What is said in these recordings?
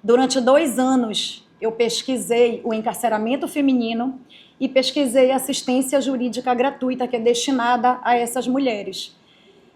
Durante 2 anos, eu pesquisei o encarceramento feminino e pesquisei assistência jurídica gratuita que é destinada a essas mulheres.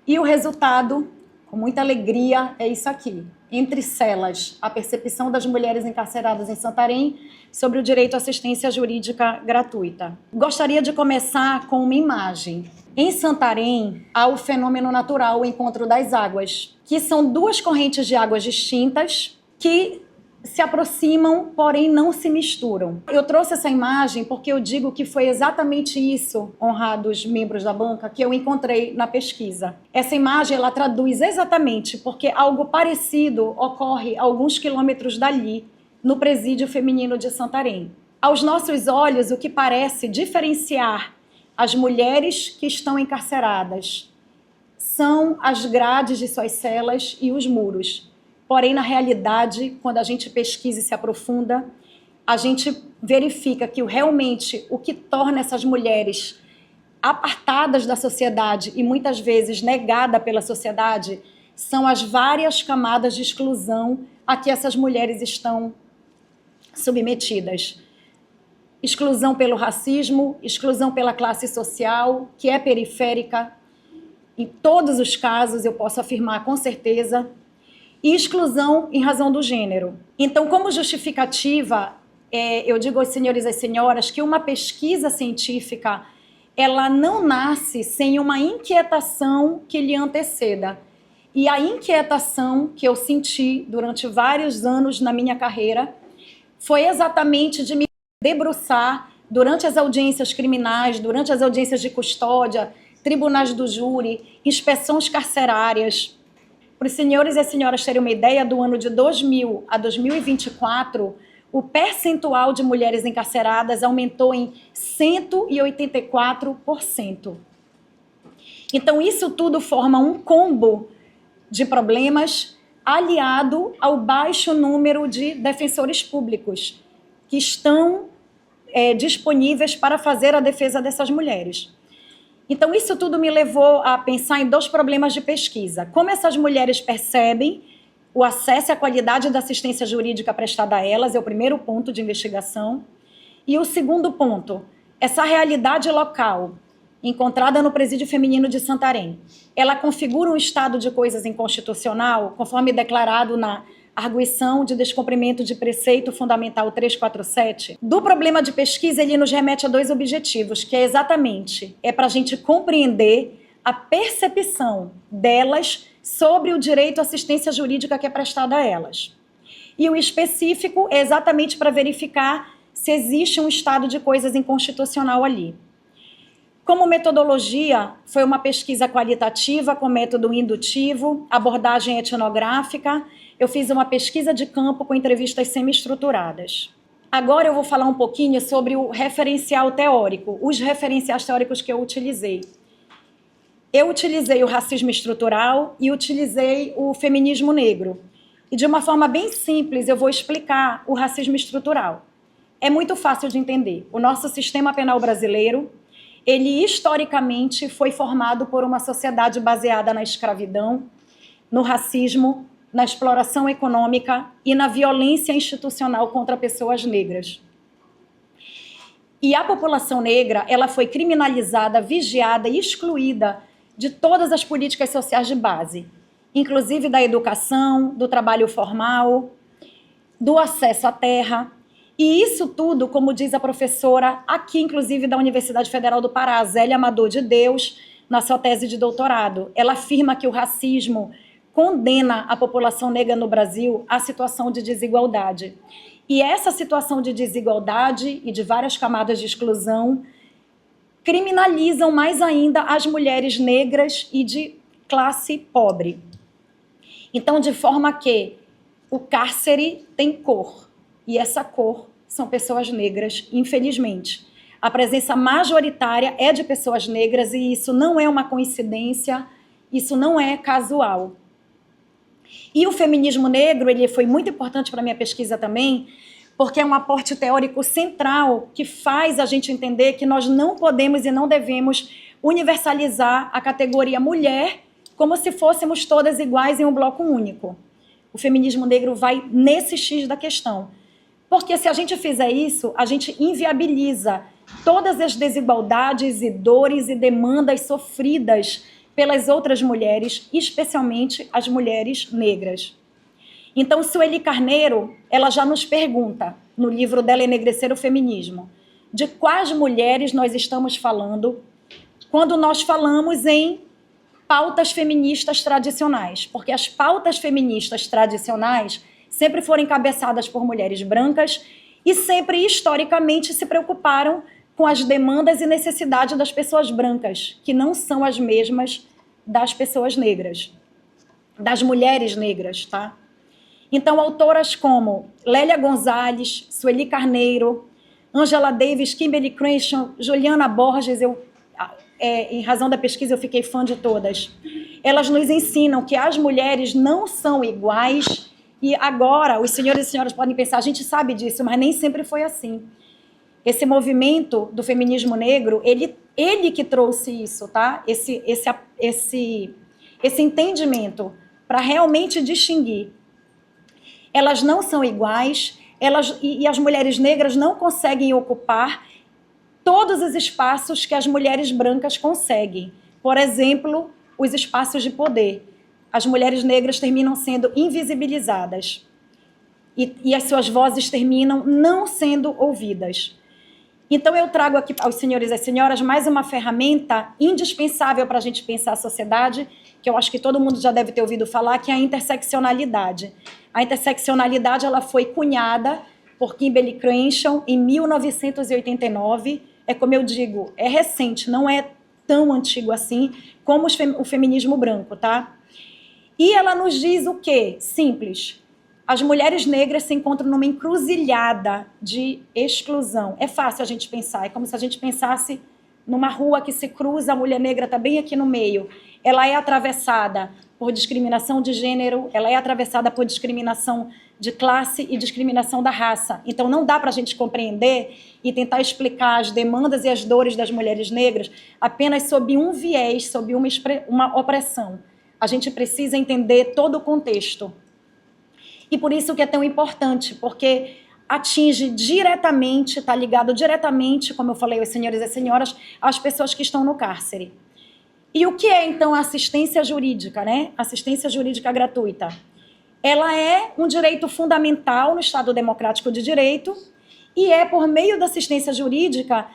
E o resultado, com muita alegria, é isso aqui. Entre celas, a percepção das mulheres encarceradas em Santarém sobre o direito à assistência jurídica gratuita. Gostaria de começar com uma imagem. Em Santarém, há o fenômeno natural, o encontro das águas, que são 2 correntes de águas distintas que se aproximam, porém não se misturam. Eu trouxe essa imagem porque eu digo que foi exatamente isso, honrados membros da banca, que eu encontrei na pesquisa. Essa imagem, ela traduz exatamente porque algo parecido ocorre a alguns quilômetros dali, no presídio feminino de Santarém. Aos nossos olhos, o que parece diferenciar as mulheres que estão encarceradas são as grades de suas celas e os muros. Porém, na realidade, quando a gente pesquisa e se aprofunda, a gente verifica que realmente o que torna essas mulheres apartadas da sociedade e muitas vezes negada pela sociedade são as várias camadas de exclusão a que essas mulheres estão submetidas. Exclusão pelo racismo, exclusão pela classe social, que é periférica. Em todos os casos, eu posso afirmar com certeza, e exclusão em razão do gênero. Então, como justificativa, eu digo aos senhores e às senhoras que uma pesquisa científica ela não nasce sem uma inquietação que lhe anteceda. E a inquietação que eu senti durante vários anos na minha carreira foi exatamente de me debruçar durante as audiências criminais, durante as audiências de custódia, tribunais do júri, inspeções carcerárias. Para os senhores e as senhoras terem uma ideia, do ano de 2000 a 2024, o percentual de mulheres encarceradas aumentou em 184%. Então, isso tudo forma um combo de problemas aliado ao baixo número de defensores públicos que estão disponíveis para fazer a defesa dessas mulheres. Então, isso tudo me levou a pensar em 2 problemas de pesquisa. Como essas mulheres percebem o acesso à qualidade da assistência jurídica prestada a elas, é o primeiro ponto de investigação. E o segundo ponto, essa realidade local, encontrada no presídio feminino de Santarém, ela configura um estado de coisas inconstitucional, conforme declarado na arguição de descumprimento de preceito fundamental 347. Do problema de pesquisa, ele nos remete a 2 objetivos, que é exatamente, para a gente compreender a percepção delas sobre o direito à assistência jurídica que é prestada a elas. E o específico é exatamente para verificar se existe um estado de coisas inconstitucional ali. Como metodologia, foi uma pesquisa qualitativa com método indutivo, abordagem etnográfica. Eu fiz uma pesquisa de campo com entrevistas semi-estruturadas. Agora eu vou falar um pouquinho sobre o referencial teórico, os referenciais teóricos que eu utilizei. Eu utilizei o racismo estrutural e utilizei o feminismo negro. E de uma forma bem simples eu vou explicar o racismo estrutural. É muito fácil de entender. O nosso sistema penal brasileiro, ele historicamente foi formado por uma sociedade baseada na escravidão, no racismo, na exploração econômica e na violência institucional contra pessoas negras. E a população negra, ela foi criminalizada, vigiada e excluída de todas as políticas sociais de base, inclusive da educação, do trabalho formal, do acesso à terra. E isso tudo, como diz a professora aqui, inclusive da Universidade Federal do Pará, Zélia Amador de Deus, na sua tese de doutorado, ela afirma que o racismo condena a população negra no Brasil à situação de desigualdade. E essa situação de desigualdade e de várias camadas de exclusão criminalizam mais ainda as mulheres negras e de classe pobre. Então, de forma que o cárcere tem cor, e essa cor são pessoas negras, infelizmente. A presença majoritária é de pessoas negras e isso não é uma coincidência, isso não é casual. E o feminismo negro, ele foi muito importante para a minha pesquisa também, porque é um aporte teórico central que faz a gente entender que nós não podemos e não devemos universalizar a categoria mulher como se fôssemos todas iguais em um bloco único. O feminismo negro vai nesse X da questão. Porque se a gente fizer isso, a gente inviabiliza todas as desigualdades e dores e demandas sofridas pelas outras mulheres, especialmente as mulheres negras. Então, Sueli Carneiro, ela já nos pergunta, no livro dela, Enegrecer o Feminismo, de quais mulheres nós estamos falando quando nós falamos em pautas feministas tradicionais. Porque as pautas feministas tradicionais sempre foram encabeçadas por mulheres brancas e sempre, historicamente, se preocuparam com as demandas e necessidades das pessoas brancas, que não são as mesmas das pessoas negras, das mulheres negras, tá? Então, autoras como Lélia Gonzalez, Sueli Carneiro, Angela Davis, Kimberly Crenshaw, Juliana Borges, em razão da pesquisa eu fiquei fã de todas. Elas nos ensinam que as mulheres não são iguais e agora os senhores e senhoras podem pensar, a gente sabe disso, mas nem sempre foi assim. Esse movimento do feminismo negro, ele que trouxe isso, tá? Esse entendimento para realmente distinguir. Elas não são iguais, e as mulheres negras não conseguem ocupar todos os espaços que as mulheres brancas conseguem. Por exemplo, os espaços de poder. As mulheres negras terminam sendo invisibilizadas e as suas vozes terminam não sendo ouvidas. Então, eu trago aqui aos senhores e às senhoras mais uma ferramenta indispensável para a gente pensar a sociedade, que eu acho que todo mundo já deve ter ouvido falar, que é a interseccionalidade. A interseccionalidade ela foi cunhada por Kimberly Crenshaw em 1989. É como eu digo, é recente, não é tão antigo assim como o feminismo branco, tá? E ela nos diz o quê? Simples. As mulheres negras se encontram numa encruzilhada de exclusão. É fácil a gente pensar, é como se a gente pensasse numa rua que se cruza, a mulher negra está bem aqui no meio. Ela é atravessada por discriminação de gênero, ela é atravessada por discriminação de classe e discriminação da raça. Então, não dá para a gente compreender e tentar explicar as demandas e as dores das mulheres negras apenas sob um viés, sob uma opressão. A gente precisa entender todo o contexto. E por isso que é tão importante, porque atinge diretamente, está ligado diretamente, como eu falei aos senhores e às senhoras, às pessoas que estão no cárcere. E o que é, então, a assistência jurídica, né? Assistência jurídica gratuita. Ela é um direito fundamental no Estado Democrático de Direito e é por meio da assistência jurídica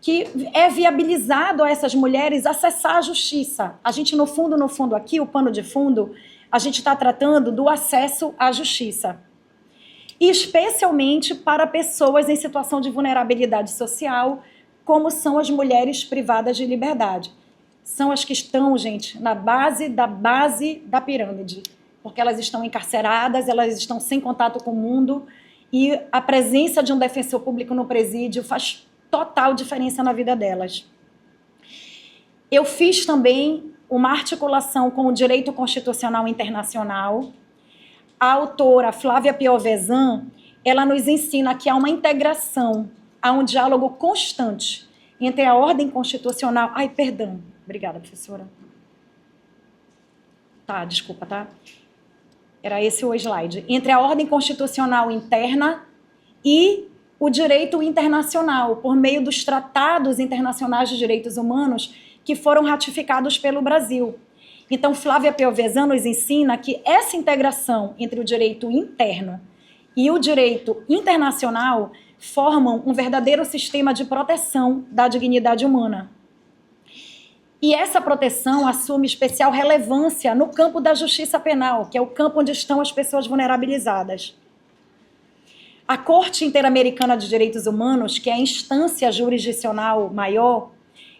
que é viabilizado a essas mulheres acessar a justiça. A gente, no fundo aqui, o pano de fundo, a gente está tratando do acesso à justiça. E especialmente para pessoas em situação de vulnerabilidade social, como são as mulheres privadas de liberdade. São as que estão, gente, na base da pirâmide, porque elas estão encarceradas, elas estão sem contato com o mundo, e a presença de um defensor público no presídio faz total diferença na vida delas. Eu fiz também uma articulação com o direito constitucional internacional. A autora Flávia Piovesan, ela nos ensina que há uma integração, há um diálogo constante entre a ordem constitucional... Ai, perdão. Obrigada, professora. Tá, desculpa, tá? Era esse o slide. Entre a ordem constitucional interna e o direito internacional, por meio dos tratados internacionais de direitos humanos que foram ratificados pelo Brasil. Então, Flávia Piovesan nos ensina que essa integração entre o direito interno e o direito internacional formam um verdadeiro sistema de proteção da dignidade humana. E essa proteção assume especial relevância no campo da justiça penal, que é o campo onde estão as pessoas vulnerabilizadas. A Corte Interamericana de Direitos Humanos, que é a instância jurisdicional maior,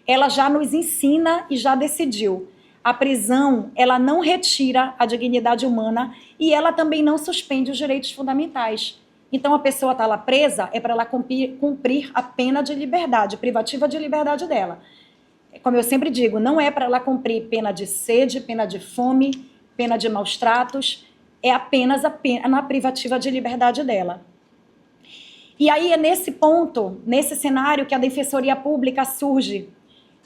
ela já nos ensina e já decidiu. A prisão, ela não retira a dignidade humana e ela também não suspende os direitos fundamentais. Então, a pessoa está lá presa, é para ela cumprir a pena de liberdade, privativa de liberdade dela. Como eu sempre digo, não é para ela cumprir pena de sede, pena de fome, pena de maus tratos, é apenas a pena privativa de liberdade dela. E aí é nesse ponto, nesse cenário, que a Defensoria Pública surge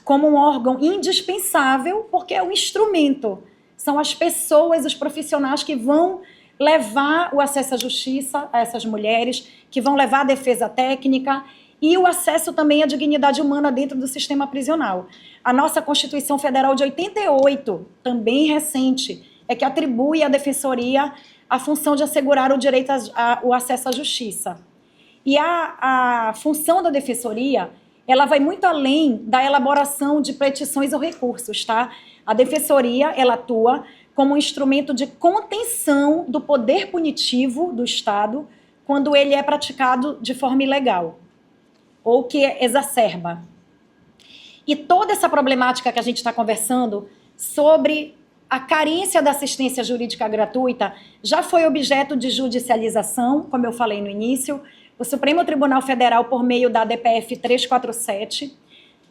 como um órgão indispensável, porque é um instrumento. São as pessoas, os profissionais que vão levar o acesso à justiça a essas mulheres, que vão levar a defesa técnica e o acesso também à dignidade humana dentro do sistema prisional. A nossa Constituição Federal de 88, também recente, é que atribui à Defensoria a função de assegurar o direito ao acesso à justiça. E a função da Defensoria, ela vai muito além da elaboração de petições ou recursos, tá? A Defensoria, ela atua como um instrumento de contenção do poder punitivo do Estado quando ele é praticado de forma ilegal ou que exacerba. E toda essa problemática que a gente está conversando sobre a carência da assistência jurídica gratuita já foi objeto de judicialização, como eu falei no início. O Supremo Tribunal Federal, por meio da DPF 347,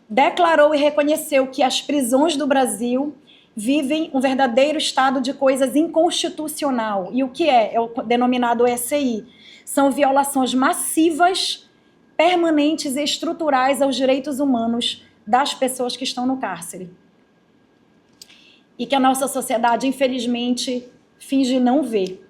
declarou e reconheceu que as prisões do Brasil vivem um verdadeiro estado de coisas inconstitucional. E o que é? É o denominado ECI. São violações massivas, permanentes e estruturais aos direitos humanos das pessoas que estão no cárcere. E que a nossa sociedade, infelizmente, finge não ver.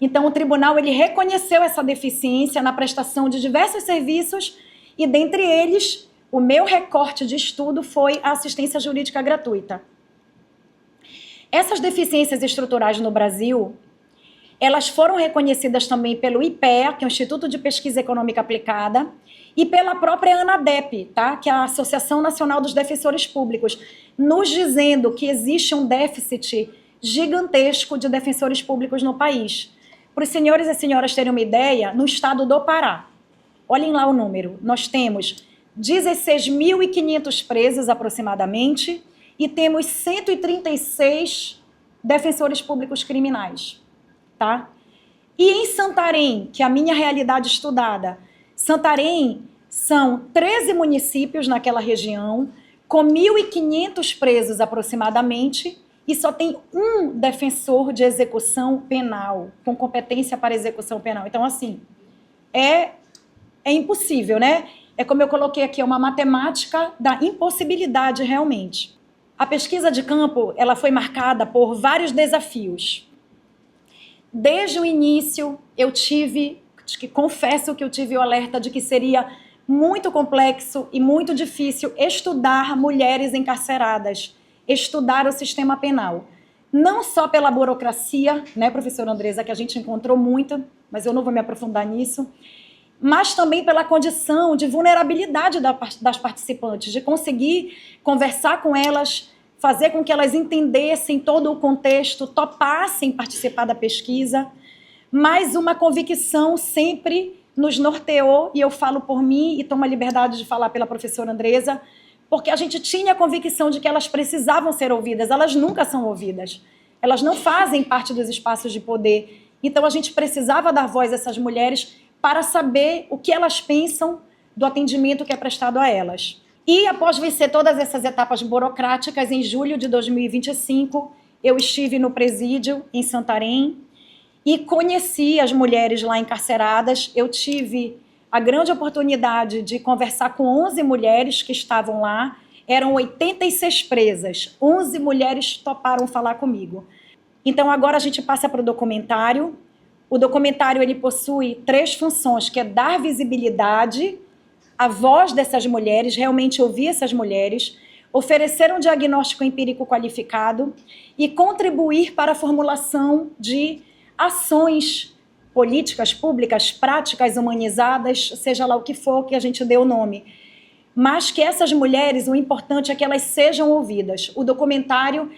Então, o tribunal ele reconheceu essa deficiência na prestação de diversos serviços e, dentre eles, o meu recorte de estudo foi a assistência jurídica gratuita. Essas deficiências estruturais no Brasil, elas foram reconhecidas também pelo IPEA, que é o Instituto de Pesquisa Econômica Aplicada, e pela própria ANADEP, tá? Que é a Associação Nacional dos Defensores Públicos, nos dizendo que existe um déficit gigantesco de defensores públicos no país. Para os senhores e senhoras terem uma ideia, no estado do Pará, olhem lá o número, nós temos 16.500 presos aproximadamente e temos 136 defensores públicos criminais, tá? E em Santarém, que é a minha realidade estudada, Santarém são 13 municípios naquela região, com 1.500 presos aproximadamente, e só tem um defensor de execução penal, com competência para execução penal. Então, assim, é impossível, né? É como eu coloquei aqui, é uma matemática da impossibilidade realmente. A pesquisa de campo, ela foi marcada por vários desafios. Desde o início, confesso que eu tive o alerta de que seria muito complexo e muito difícil estudar mulheres encarceradas, estudar o sistema penal. Não só pela burocracia, né, professora Andresa, que a gente encontrou muito, mas eu não vou me aprofundar nisso, mas também pela condição de vulnerabilidade das participantes, de conseguir conversar com elas, fazer com que elas entendessem todo o contexto, topassem participar da pesquisa, mas uma convicção sempre nos norteou, e eu falo por mim e tomo a liberdade de falar pela professora Andresa, porque a gente tinha a convicção de que elas precisavam ser ouvidas, elas nunca são ouvidas, elas não fazem parte dos espaços de poder, então a gente precisava dar voz a essas mulheres para saber o que elas pensam do atendimento que é prestado a elas. E após vencer todas essas etapas burocráticas, em julho de 2025, eu estive no presídio em Santarém e conheci as mulheres lá encarceradas. Eu tive a grande oportunidade de conversar com 11 mulheres que estavam lá. Eram 86 presas. 11 mulheres toparam falar comigo. Então, agora a gente passa para o documentário. O documentário ele possui 3 funções, que é dar visibilidade à voz dessas mulheres, realmente ouvir essas mulheres, oferecer um diagnóstico empírico qualificado e contribuir para a formulação de ações políticas públicas, práticas humanizadas, seja lá o que for que a gente dê o nome. Mas que essas mulheres, o importante é que elas sejam ouvidas. O documentário,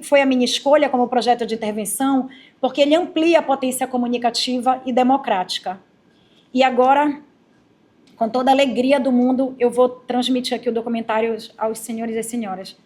foi a minha escolha como projeto de intervenção, porque ele amplia a potência comunicativa e democrática. E agora, com toda a alegria do mundo, eu vou transmitir aqui o documentário aos senhores e senhoras.